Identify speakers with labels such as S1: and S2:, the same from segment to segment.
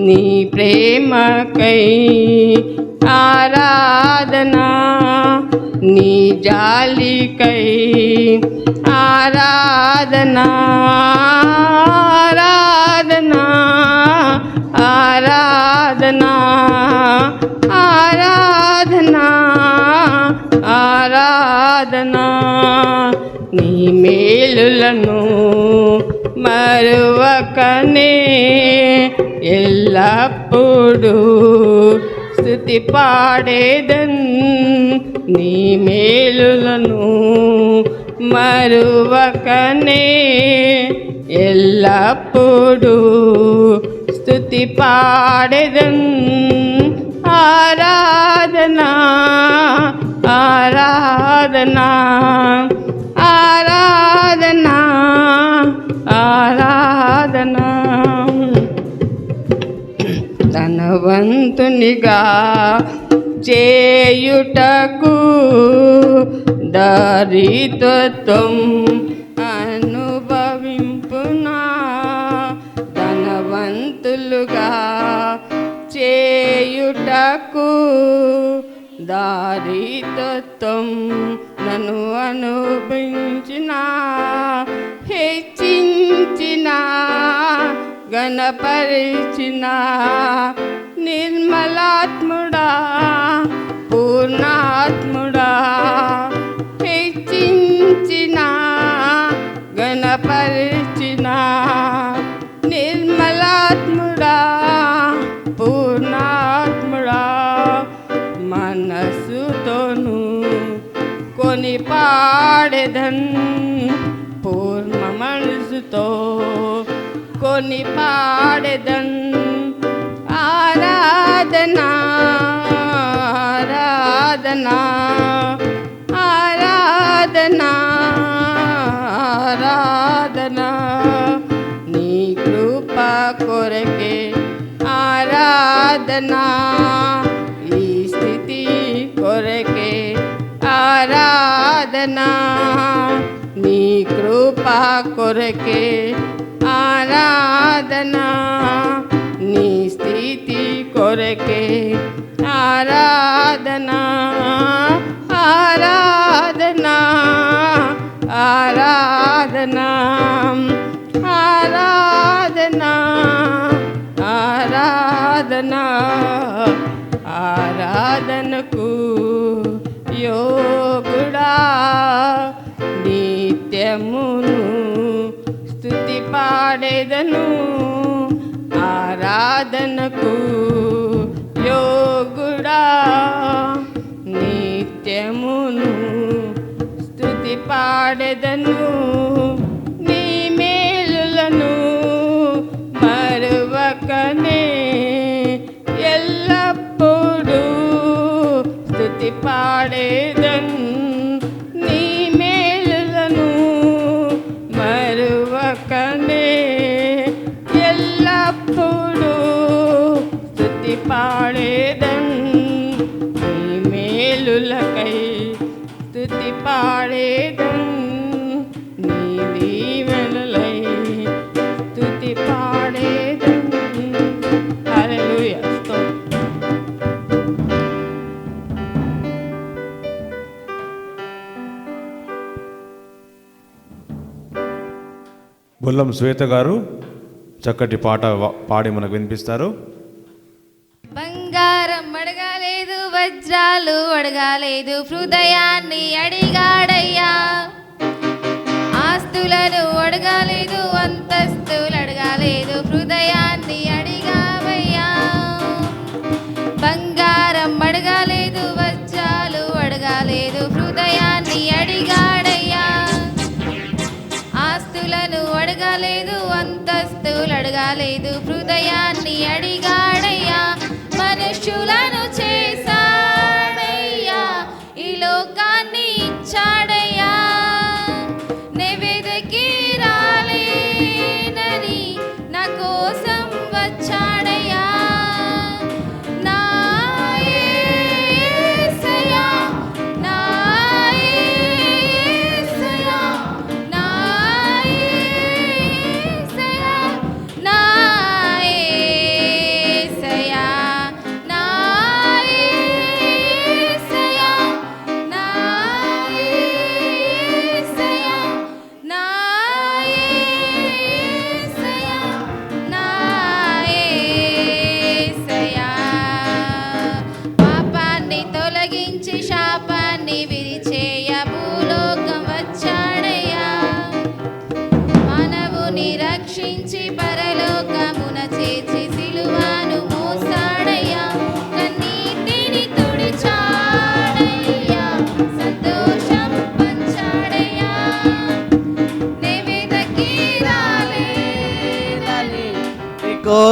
S1: నీ ప్రేమకై ఆరాధనా, నీ జాలికై ఆరాధనా, ఆరాధనా, ఆరాధనా, ఆరాధనా, ఆరాధనా. నీ మేలులను మరువకనే ఎల్లప్పుడూ స్తుతి పాడేదన్. నీ మేలులను మరువకనే ఎల్లప్పుడూ స్తుతి పాడేదన్. ఆరాధనా, ఆరాధనా, ఆరాధనా, ఆరాధనా. ధనవంతునిగా చేయుటకు దారితత్వం అనుభవింపునా. ధనవంతులుగా చేయుటకు దారితత్వం నన్ను అనుభవించిన, హెచ్చించిన, గణపరిచిన నిర్మలాత్ముడా, పూర్ణాత్ముడా, హెచ్చించిన, గణపరిచిన నిర్మలాత్ముడా, పూర్ణాత్ముడా. మనసుతోను కొని పాడెదన్, పూర్ణ మనసుతో కొని పాడెదన్. ఆరాధనా, ఆరాధనా, ఆరాధనా, ఆరాధనా. నీ కృప కొరకే ఆరాధనా, ఈ స్థితి కొరకే ఆరాధనా, నీ కృప కొరకే ఆరాధనా, నీ స్థితి కొరకే ఆరాధనా, ఆరాధనా, ఆరాధనా, ఆరాధనా, ఆరాధనా. ఆరాధనకు యోగుడా, నిత్యమును స్తుతి పాడేదను. ఆరాధనకు యోగుడా, నిత్యమును స్తుతి పాడేదను. నీ మేలులను మరువకనే ఎల్లప్పుడూ స్తుతి పాడేదన్. నీ మేలులను మరువకనే ఎల్లప్పుడూ స్తుతి పాడేదన్. నీ మేలులకై స్తుతి పాడేదన్, నీ దీవెనలై స్తుతి పాడేదన్. హల్లెలూయా.
S2: బొల్లం శ్వేత గారు చక్కటి పాట పాడి మనకు వినిపిస్తారు.
S3: బంగారం అడగాలేదు, వజ్రాలు అడగాలేదు, హృదయాన్ని అడిగాడయ్యా. ఆస్తులను అడగాలేదు, అంతస్తులు అడగాలేదు, హృదయాన్ని అడిగావయ్యా. బంగారం అడగాలేదు, వజ్రాలు అడగాలేదు, హృదయాన్ని అడిగాడయ్యా. ఆస్తులను అడగాలేదు, అంతస్తులు అడగాలేదు, హృదయాన్ని అడిగాడయ్యా. మనుషులను చేశాడయ్యా, ఈ లోకాన్ని ఇచ్చాడయ్యా. నెవెదకి రాలేనని నా కోరిక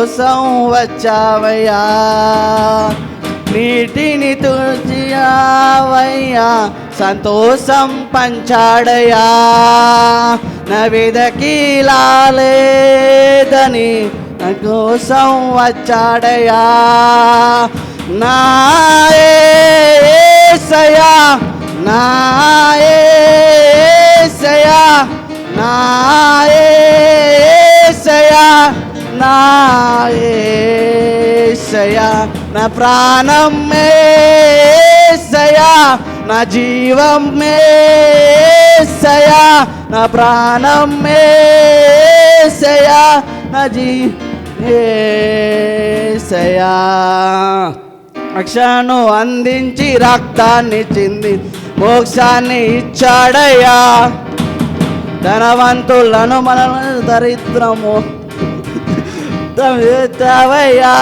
S4: కోసం వచ్చావయ్యా, నీటిని తుడిచావయ్యా, సంతోషం పంచాడయ్యా. నా వెదకి లాలేదని నా కోసం వచ్చాడయ్యా. నా యేసయ్యా, నా యేసయ్యా, నా యేసయ్యా, నా యేసయ్యా, నా ప్రాణం యేసయ్యా, నా జీవం యేసయ్యా, నా ప్రాణం యేసయ్యా, నా యేసయ్యా. రక్షణను అందించి రక్తాన్ని చింది మోక్షాన్ని ఇచ్చాడయ్యా. ధనవంతులను మనల్ని దరిద్రము తావయ్యా.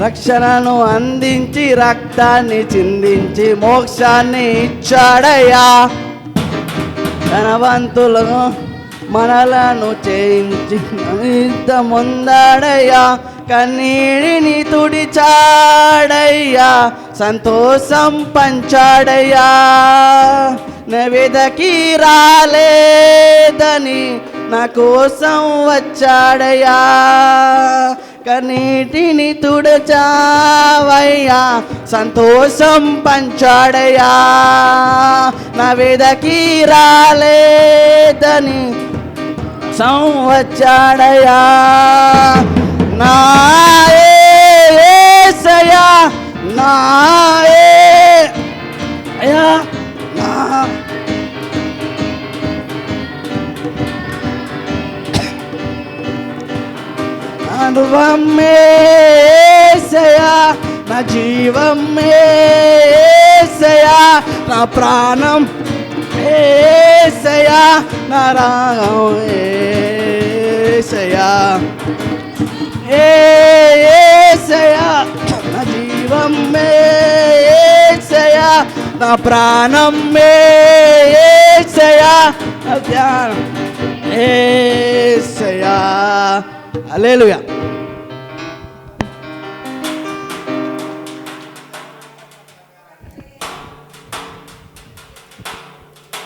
S4: రక్షణను అందించి రక్తాన్ని చిందించి మోక్షాన్ని ఇచ్చాడయ్యా. ధనవంతులను మనలను చేయించి ముందాడయ్యా. కన్నీటిని తుడిచాడయ్యా, సంతోషం పంచాడయ్యా. నా వెదకి రాలేదని నా కోసం వచ్చాడయ్యా. కన్నీటిని తుడిచావయ్యా, సంతోషం పంచాడయ్యా. నా వెదకి రాలేదని వచ్చాడయ్యా. నా యేసయ్యా, నా యేసయ్యా, నా అనుభవం యేసయ్యా, నా జీవం యేసయ్యా, నా ప్రాణం యేసయ్యా, నా రాగం యేసయ్యా. యేసయ్యా, నా జీవం యేసయ్యా, నా ప్రాణం యేసయ్యా, నా ధ్యానం Yesayya. Hallelujah.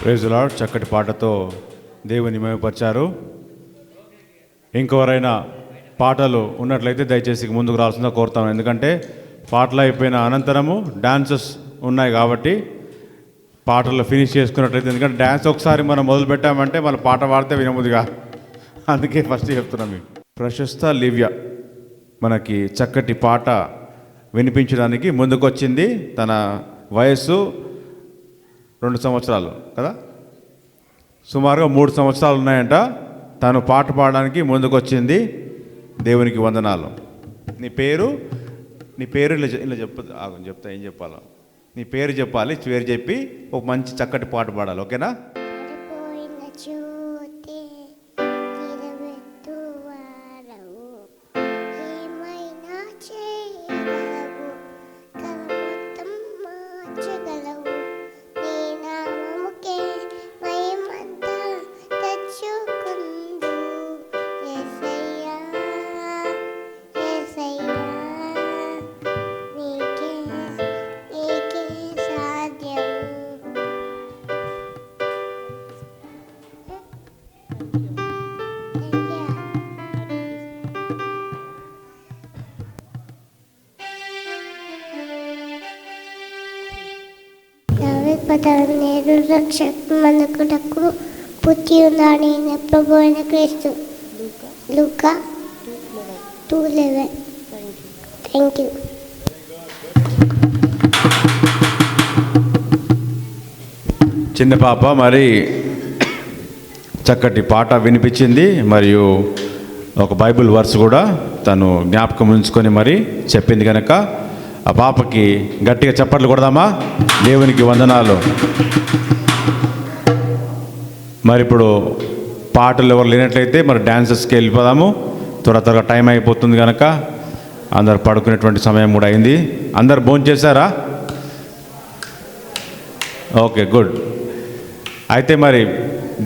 S2: Praise the Lord. చక్కటి పాటతో దేవుని మహిమపరిచారు. ఇంకెవరైనా పాటలు ఉన్నట్లయితే దయచేసి ముందుకు రావాల్సిందిగా కోరుతాను. ఎందుకంటే పాటలు అయిపోయిన అనంతరము డాన్సెస్ ఉన్నాయి కాబట్టి పాటలు ఫినిష్ చేసుకున్నట్లయితే, ఎందుకంటే డ్యాన్స్ ఒకసారి మనం మొదలు పెట్టామంటే మన పాట పాడితే వినముదిగా, అందుకే ఫస్ట్ చెప్తున్నాం. మీకు ప్రశస్త లివ్య మనకి చక్కటి పాట వినిపించడానికి ముందుకొచ్చింది. తన వయస్సు 2 సంవత్సరాలు కదా, సుమారుగా 3 సంవత్సరాలు ఉన్నాయంట. తను పాట పాడడానికి ముందుకొచ్చింది. దేవునికి వందనాలు. నీ పేరు ఇలా చెప్తా ఏం చెప్పాలో. నీ పేరు చెప్పాలి, పేరు చెప్పి ఒక మంచి చక్కటి పాట పాడాలి. ఓకేనా?
S5: నేడు రక్షకులకు పుట్టి ఉన్నాడు ప్రభువైన క్రీస్తు. లూకా 2:11. Thank you.
S2: చిన్న పాప మరి చక్కటి పాట వినిపించింది. మరియు ఒక బైబిల్ వర్స్ కూడా తను జ్ఞాపకం ఉంచుకొని మరి చెప్పింది కనుక ఆ పాపకి గట్టిగా చప్పట్లు కొడదామా? దేవునికి వందనాలు. మరి ఇప్పుడు పాటలు ఎవరు లేనట్లయితే మరి డ్యాన్సెస్కి వెళ్ళిపోదాము. త్వరగా టైం అయిపోతుంది కనుక అందరు పడుకునేటువంటి సమయం కూడా అయింది. అందరు భోజనం చేశారా? Okay, good. అయితే మరి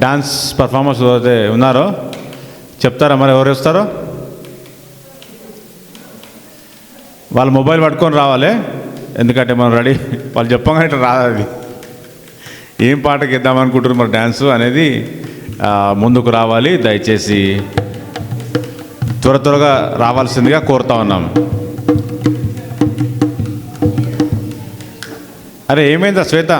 S2: డాన్స్ పర్ఫార్మెన్స్ అయితే ఉన్నారో చెప్తారా? మరి ఎవరు వస్తారో వాళ్ళ మొబైల్ పట్టుకొని రావాలి, ఎందుకంటే మనం రెడీ వాళ్ళు చెప్పగానే ఇట్లా రాదు. అది ఏం పాటకి ఇద్దామనుకుంటున్నారు మరి డ్యాన్సు అనేది ముందుకు రావాలి. దయచేసి త్వరగా రావాల్సిందిగా కోరుతా ఉన్నాము. అరే ఏమైందా శ్వేత,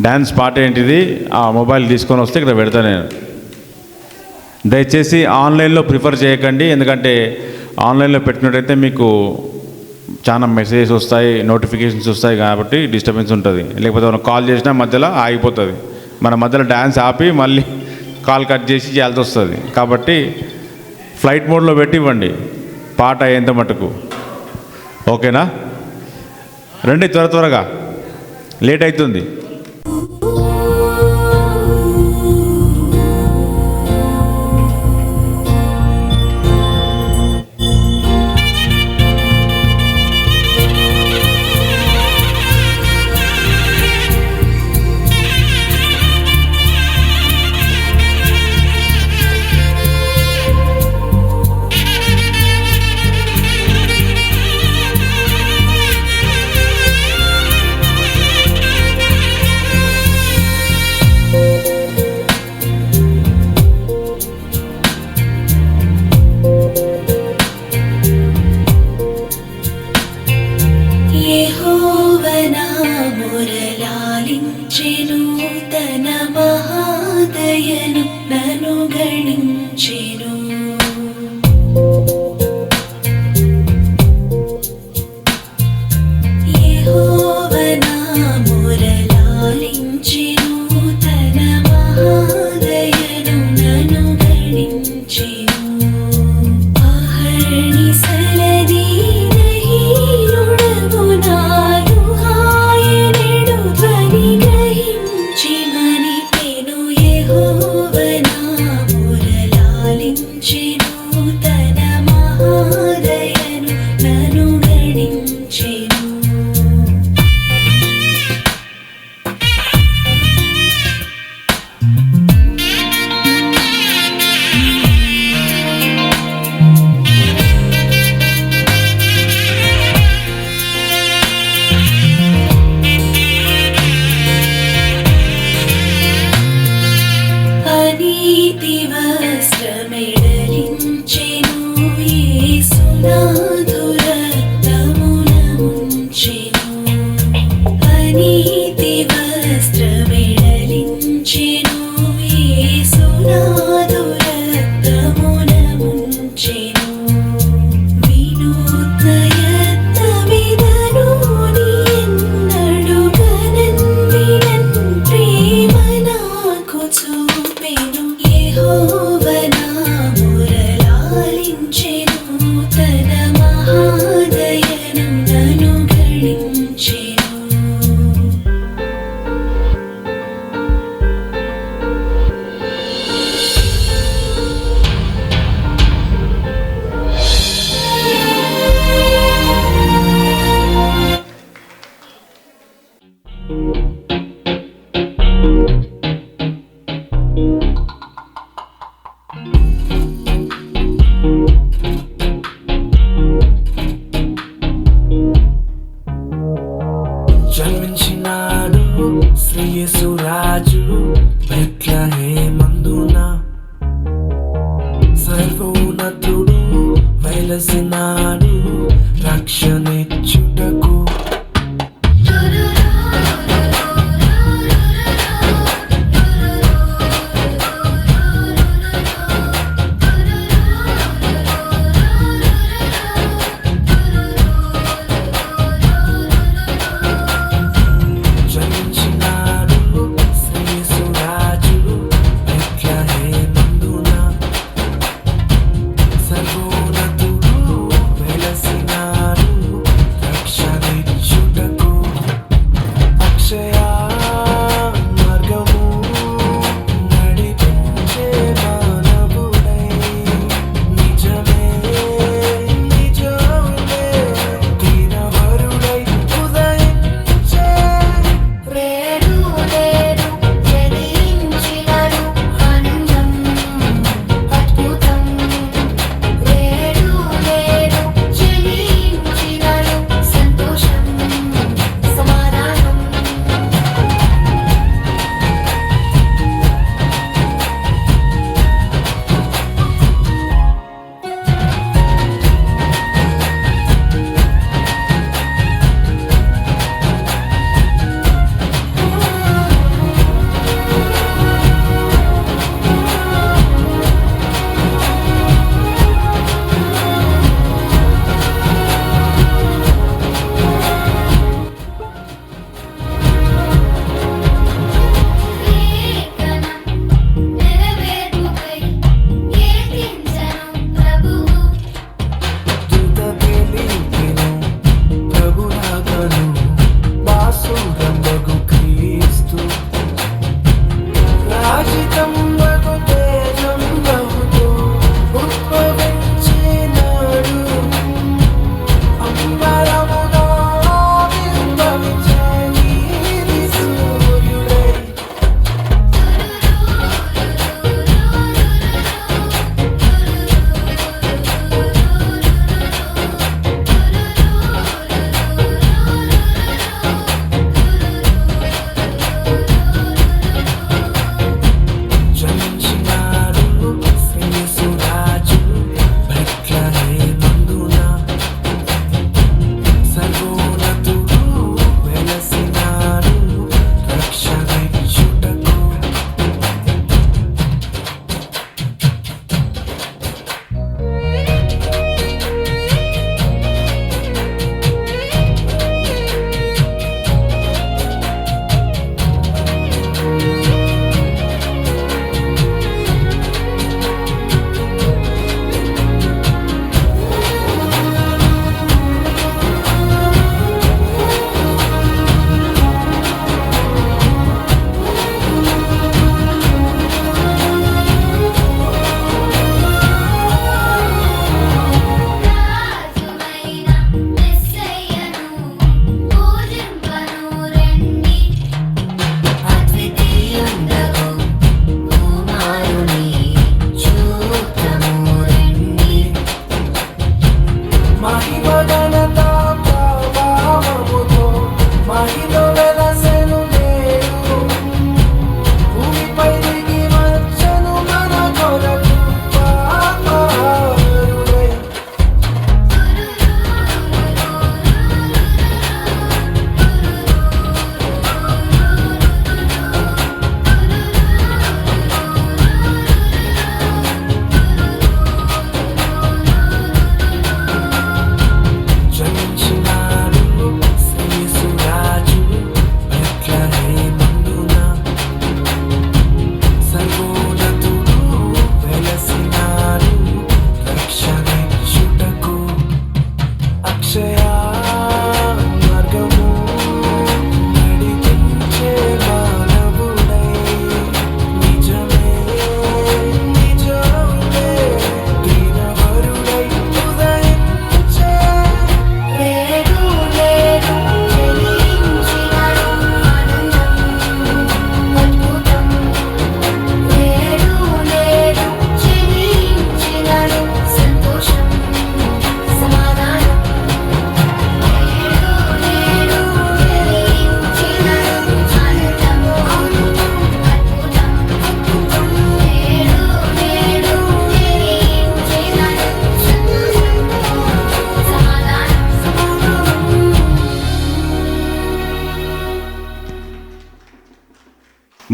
S2: డ్యాన్స్ పాట ఏంటిది? ఆ మొబైల్ తీసుకొని వస్తే ఇక్కడ పెడతా నేను. దయచేసి ఆన్లైన్లో ప్రిఫర్ చేయకండి, ఎందుకంటే ఆన్లైన్లో పెట్టినట్టయితే మీకు చాలా మెసేజెస్ వస్తాయి, నోటిఫికేషన్స్ వస్తాయి, కాబట్టి డిస్టర్బెన్స్ ఉంటుంది. లేకపోతే మనం కాల్ చేసినా మధ్యలో ఆగిపోతుంది. మన మధ్యలో డ్యాన్స్ ఆపి మళ్ళీ కాల్ కట్ చేసి చేయాల్సి వస్తుంది. కాబట్టి ఫ్లైట్ మోడ్లో పెట్టి ఇవ్వండి పాట అయ్యేంత మటుకు. ఓకేనా? రండి త్వరగా, లేట్ అవుతుంది.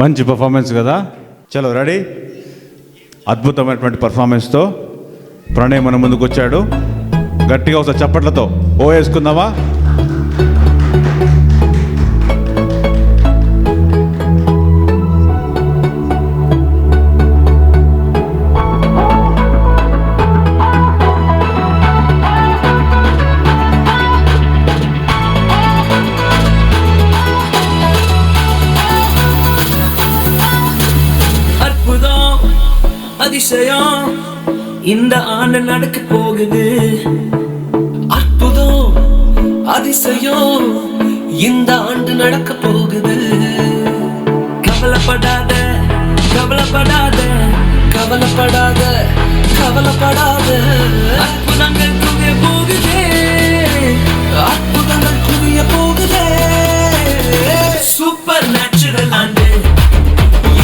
S2: మంచి పర్ఫార్మెన్స్ కదా. చలో రెడీ. అద్భుతమైనటువంటి పర్ఫార్మెన్స్తో ప్రణయ్ మన ముందుకు వచ్చాడు. గట్టిగా ఒకసారి చప్పట్లతో ఓ వేసుకుందామా?
S6: அதிசயம் இந்த ஆண்டு நடக்க போகுது. அற்புதம் அதிசயம் இந்த ஆண்டு நடக்க போகுது. கவலைப்படாத கவலைப்படாத கவலைப்படாத கவலைப்படாத. அற்புதங்கள் குவிய போகுதே, அற்புதங்கள் குவிய போகுதே. சூப்பர் நேச்சுரல் ஆண்டு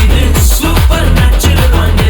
S6: இது, சூப்பர் நேச்சுரல் ஆண்டு.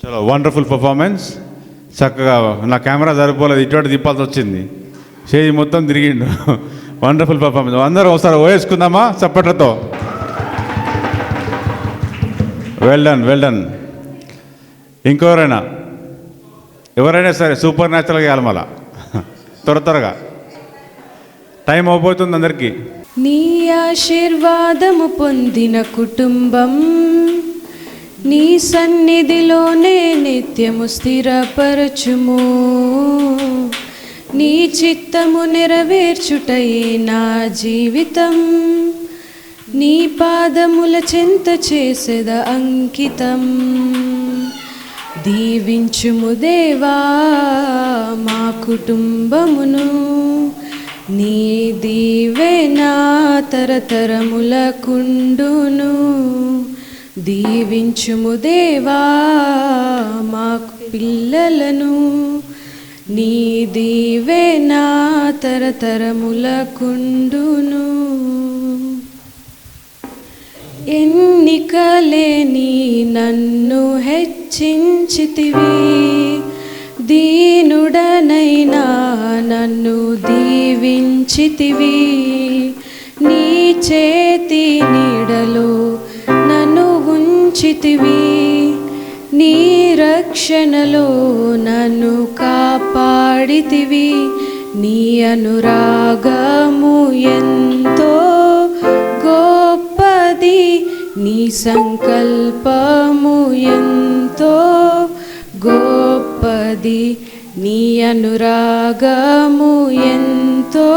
S2: చలో వండర్ఫుల్ పర్ఫార్మెన్స్. చక్కగా నా కెమెరా సరిపోలేదు, ఇటువంటి తిప్పాల్సి వచ్చింది, చేయి మొత్తం తిరిగిండు. Wonderful performance. అందరూ ఒకసారి వేసుకుందామా చప్పట్లతో? Well done, well done. ఇంకెవరైనా ఎవరైనా సరే సూపర్ న్యాచురల్గా వేయాలి మళ్ళా త్వరగా, టైం అయిపోతుంది అందరికీ.
S1: నీ ఆశీర్వాదము పొందిన కుటుంబం నీ సన్నిధిలోనే నిత్యము స్థిరపరచుము. నీ చిత్తము నెరవేర్చుటయే నా జీవితం. నీ పాదముల చెంత చేసేద అంకితం. దీవించుము దేవా మా కుటుంబమును, నీ దీవెనా తరతరములకుండును. దీవించుము దేవా మా పిల్లలను, నీ దీవెనా తరతరములకుండును. ఎన్నికలేని నన్ను హెచ్చించితివి, దీనుడనైనా నన్ను దీవించితివి. నీ చేతి నీడలో నన్ను ఉంచితివి, నీ రక్షణలో నన్ను కాపాడితివి. నీ అనురాగము ఎంతో గొప్పది, నీ సంకల్పము ఎంతో గొప్పది. నీ అనురాగము ఎంతో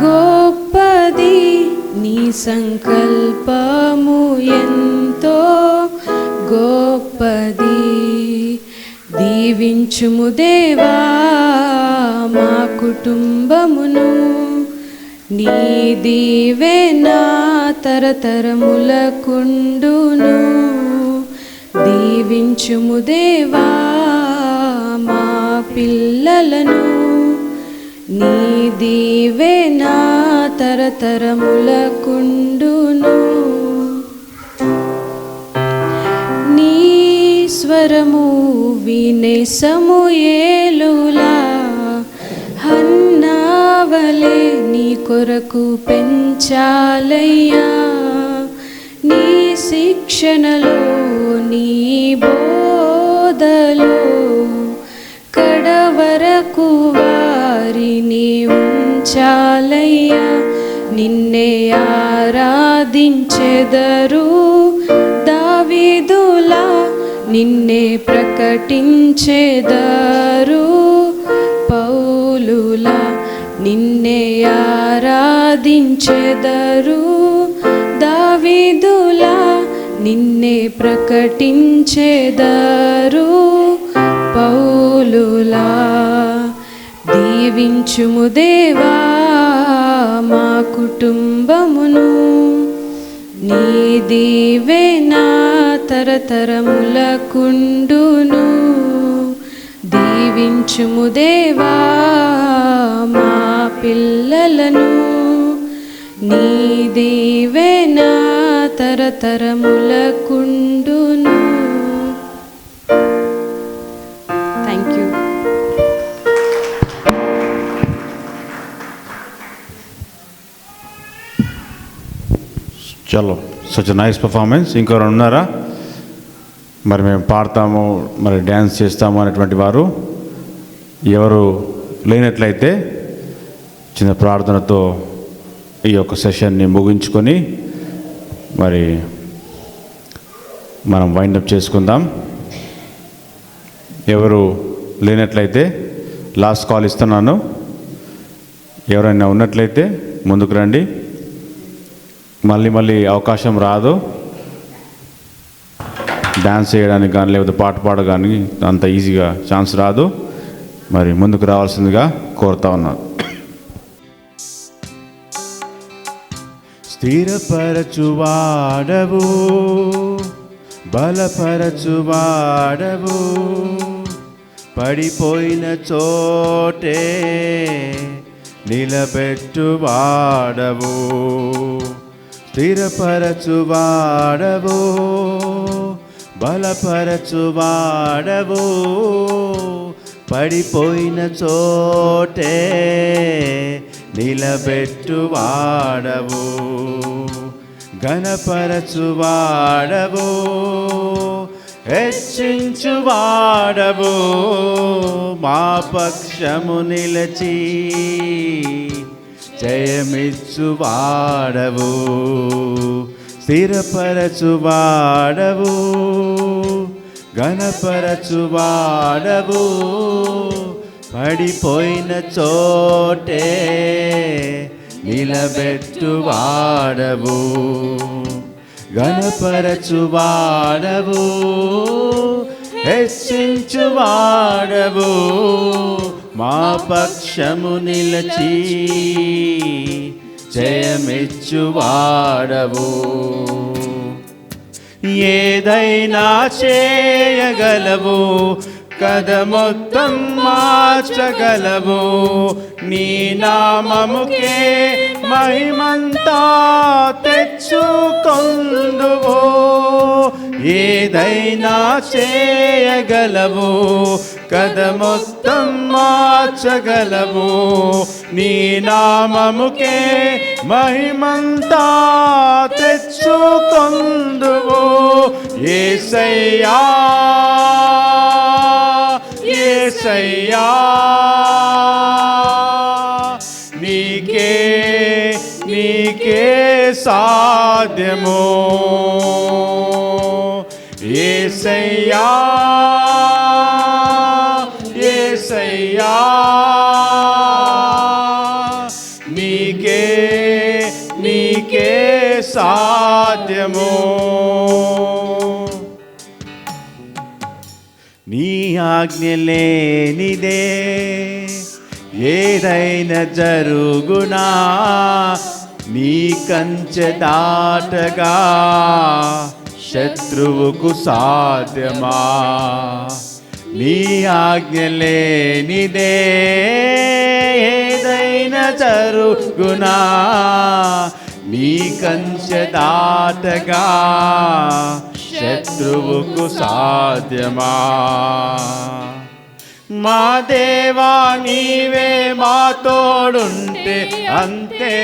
S1: గొప్పది, నీ సంకల్పము ఎంతో గొప్పది. దీవించుము దేవా మా కుటుంబమును, నీ దీవెనా తరతరములకుండును. దీవించుము దేవా మా పిల్లలను, నీ దీవెనా తరతరములకుండును. నీ స్వరము వినే సమూయేలులా హన్నావలే నీ కొరకు పెంచాలయ్యా. నీ శిక్షణలో నీ బోధలో కడవరకు వారిని ఉంచాలయ్యా. నిన్నే ఆరాధించెదరు దావీదులా, నిన్నే ప్రకటించెదరు పౌలులా. నిన్నే ఆరాధించెదరు దావీదులా, నిన్నే ప్రకటించెదరు పౌలులా. దీవించుము దేవా మా కుటుంబమును, నీ దీవెనా తరతరములకుండును. దీవించుము దేవా మా పిల్లలను, నీ దీవెనా తరతరములకుండును. Thank you.
S2: చలో, సచ్ నైస్ పర్ఫార్మెన్స్. ఇంకెవరు ఉన్నారా? మరి మేము పాడతాము, మరి డ్యాన్స్ చేస్తాము అనేటువంటి వారు ఎవరు లేనట్లయితే చిన్న ప్రార్థనతో ఈ యొక్క సెషన్ని ముగించుకొని మరి మనం వైండప్ చేసుకుందాం. ఎవరు లేనట్లయితే లాస్ట్ కాల్ ఇస్తున్నాను. ఎవరైనా ఉన్నట్లయితే ముందుకు రండి. మళ్ళీ అవకాశం రాదు డ్యాన్స్ చేయడానికి కానీ లేకపోతే పాట పాడడానికి అంత ఈజీగా ఛాన్స్ రాదు. మరి ముందుకు రావాల్సిందిగా కోరుతా ఉన్నాను. స్థిరపరచువాడవు, బలపరచువాడవు, పడిపోయిన చోటే నిలబెట్టువాడవు. స్థిరపరచువాడవు, బలపరచువాడవు, పడిపోయిన చోటే నిలబెట్టువాడవు. ఘనపరచువాడవు, హెచ్చించువాడవు, మా పక్షము నిలచి జయమిచ్చువాడవు.
S7: పడిపోయిన చోటే నిలబెట్టువాడవు, గణపరచువాడవు, హెచ్చించువాడవు, మా పక్షము నిలచి జయమిచ్చువాడవు. ఏదైనా చేయగలవు, కథ మొత్తం మార్చగలవు, నీ నామముకే మహిమంతా తెచ్చుకొందువు. ఏదైనా చేయగలవు, కథ మొత్తం మార్చగలవు, నీ నామముకే మహిమంతా తెచ్చుకొందువు. యేసయ్యా యేసయ్యా నీకే నీకే సాధ్యము. యేసయ్యా యేసయ్యా నీకే నీకే సాధ్యము. నీ ఆజ్ఞ లేనిదే ఏదైనా జరుగునా, నీ కంచె దాటగా శత్రువుకు సాధ్యమా. నీ ఆజ్ఞ లేనిదే ఏదైనా జరుగునా, నీ కంచె దాటగా శత్రువుకు సాధ్యమా. మా దేవా నీవే మా తోడుంటే అంతే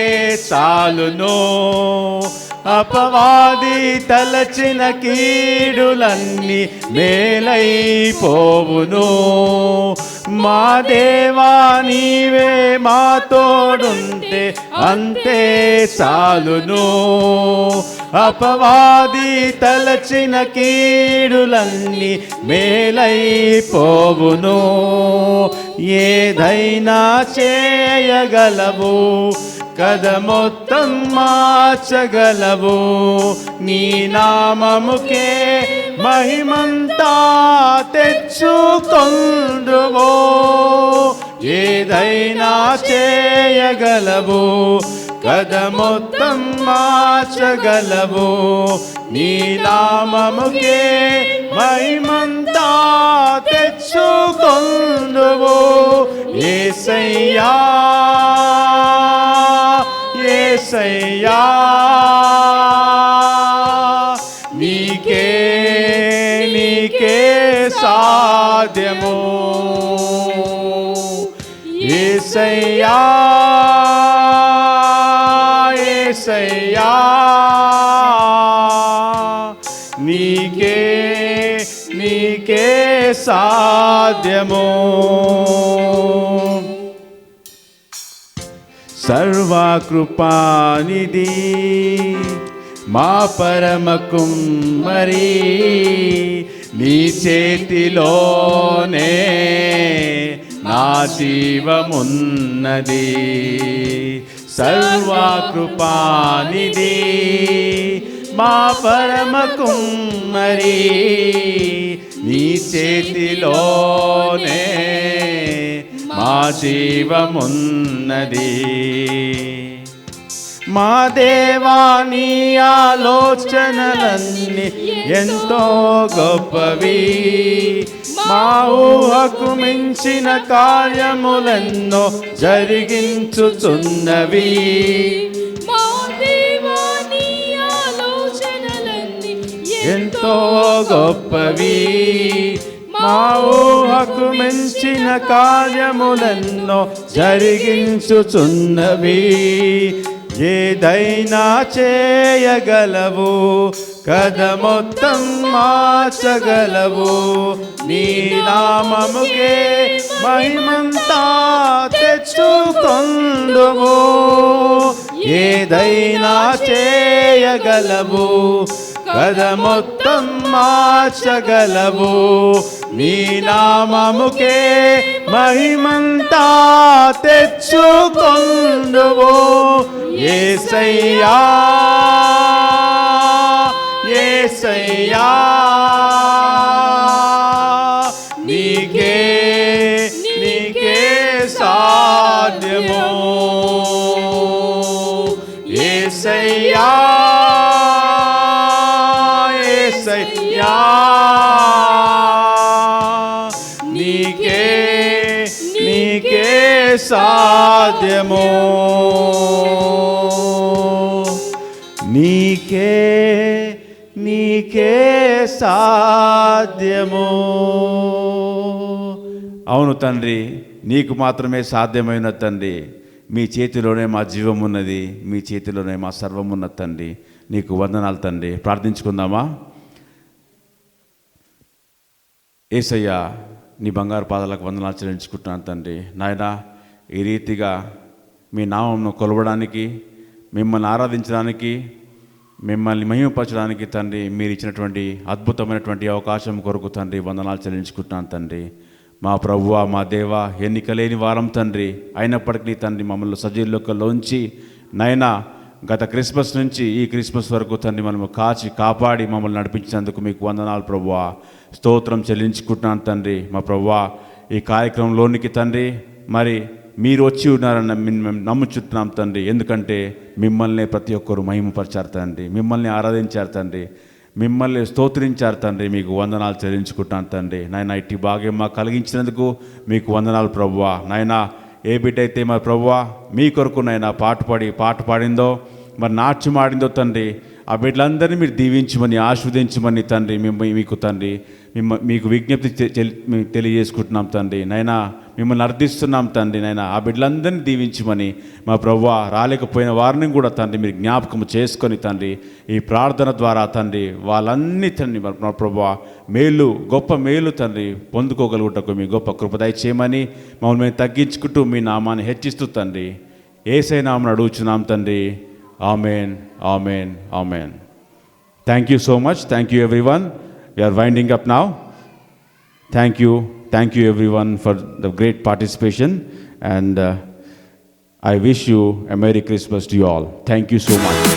S7: చాలును, అపవాది తలచిన కీడులన్నీ మేలైపోవును. మా దేవా నీవే మా తోడుంటే అంతే చాలును, అపవాది తలచిన కీడులన్నీ మేలైపోవును. ఏదైనా చేయగలవు, కథ మొత్తం మార్చగలవు, నీ నామముకే మహిమంతా తెచ్చుకొందువు. ఏదైనా చేయగలవు, కథ మొత్తం మార్చగలవు, నీ నామముకే మహిమంతా తెచ్చుకొందువు. యేసయ్యా యేసయ్యా నీకే నీకే సాధ్యము. యేసయ్యా యేసయ్యా నీకే నీకే సాధ్యము. సర్వకృపానిధి మా పరమ కుమ్మరి, నీ చేతిలోనే నా జీవమున్నది. సర్వకృపానిధి మా పరమ కుమ్మరి, నీ చేతిలోనే మా జీవమున్నది. మా దేవా నీ ఆలోచనలన్నీ ఎంతో గొప్పవి, మా ఊహకు మించిన కార్యములెన్నో జరిగించుచున్నవి. ఎంతో గొప్పవి, మా ఊహకు మించిన కార్యములెన్నో జరిగించుచున్నవి. ఏదైనా చేయగలవు, కథ మొత్తం మార్చగలవు, నీ నామముకే మహిమంతా తెచ్చుకొందువు. ఏదైనా చేయగలవు, కథ మొత్తం మార్చగలవు, నీ నామముకే మహిమంతా తెచ్చుకొందువు యేసయ్యా యేసయ్యా నీకే నీకే సాధ్యము యేసయ్యా యేసయ్యా నీకే నీకే సాధ్యము నీకే నీకే సాధ్యము. అవును తండ్రి, నీకు మాత్రమే సాధ్యమైన తండ్రి. మీ చేతిలోనే మా జీవం ఉన్నది, మీ చేతిలోనే మా సర్వం ఉన్నది తండ్రి. నీకు వందనాలు తండ్రి. ప్రార్థించుకుందామా? యేసయ్యా, నీ బంగారు పాదాలకు వందనాలు చెల్లించుకుంటున్నాను తండ్రి. నాయనా, ఈ రీతిగా మీ నామంను కొలవడానికి, మిమ్మల్ని ఆరాధించడానికి, మిమ్మల్ని మహిమపరచడానికి తండ్రి మీరు ఇచ్చినటువంటి అద్భుతమైనటువంటి అవకాశం కొరకు తండ్రి వందనాలు చెల్లించుకుంటున్నాను తండ్రి. మా ప్రభువా, మా దేవా, ఎన్నిక లేని వారం తండ్రి, అయినప్పటికీ తండ్రి మమ్మల్ని సజీవుల్లోంచి నైనా గత క్రిస్మస్ నుంచి ఈ క్రిస్మస్ వరకు తండ్రి మనము కాచి కాపాడి మమ్మల్ని నడిపించినందుకు మీకు వందనాలు ప్రభువా. స్తోత్రం చెల్లించుకుంటున్నాను తండ్రి. మా ప్రభువా, ఈ కార్యక్రమంలోనికి తండ్రి మరి మీరు వచ్చి ఉన్నారన్న మేము నమ్ముచున్నాం తండ్రి. ఎందుకంటే మిమ్మల్ని ప్రతి ఒక్కరు మహిమపరిచారు తండ్రి, మిమ్మల్ని ఆరాధించారు తండ్రి, మిమ్మల్ని స్తోత్రించారు తండ్రి. మీకు వందనాలు చెల్లించుకుంటాను తండ్రి. నాయన, ఇట్టి భాగ్యం మాకు కలిగించినందుకు మీకు వందనాలు ప్రభువా. నాయన, ఏ బిడ్డ అయితే మా ప్రభువా మీ కొరకు నాయన పాట పాడిందో మరి నాట్యం ఆడిందో తండ్రి, ఆ బిడ్డలందరినీ మీరు దీవించమని ఆశీర్వదించమని తండ్రి మీకు తండ్రి మీకు విజ్ఞప్తి తెలియజేసుకుంటున్నాం తండ్రి. నైనా మిమ్మల్ని అర్థిస్తున్నాం తండ్రి. నైనా ఆ బిడ్డలందరినీ దీవించమని మా ప్రభువా, రాలేకపోయిన వారిని కూడా తండ్రి మీరు జ్ఞాపకం చేసుకొని తండ్రి ఈ ప్రార్థన ద్వారా తండ్రి వాళ్ళన్నీ తండ్రి మా ప్రభువా మేలు, గొప్ప మేలు తండ్రి పొందుకోగలుగుటకు మీ గొప్ప కృప దయచేయమని మమ్మల్ని మేము తగ్గించుకుంటూ మీ నామాన్ని హెచ్చిస్తూ తండ్రి యేసయ్య నామమున అడుగుచున్నాం తండ్రి. Amen, amen, amen. Thank you so much. Thank you everyone. We are winding up now. Thank you everyone for the great participation, and I wish you a Merry Christmas to you all. Thank you so much.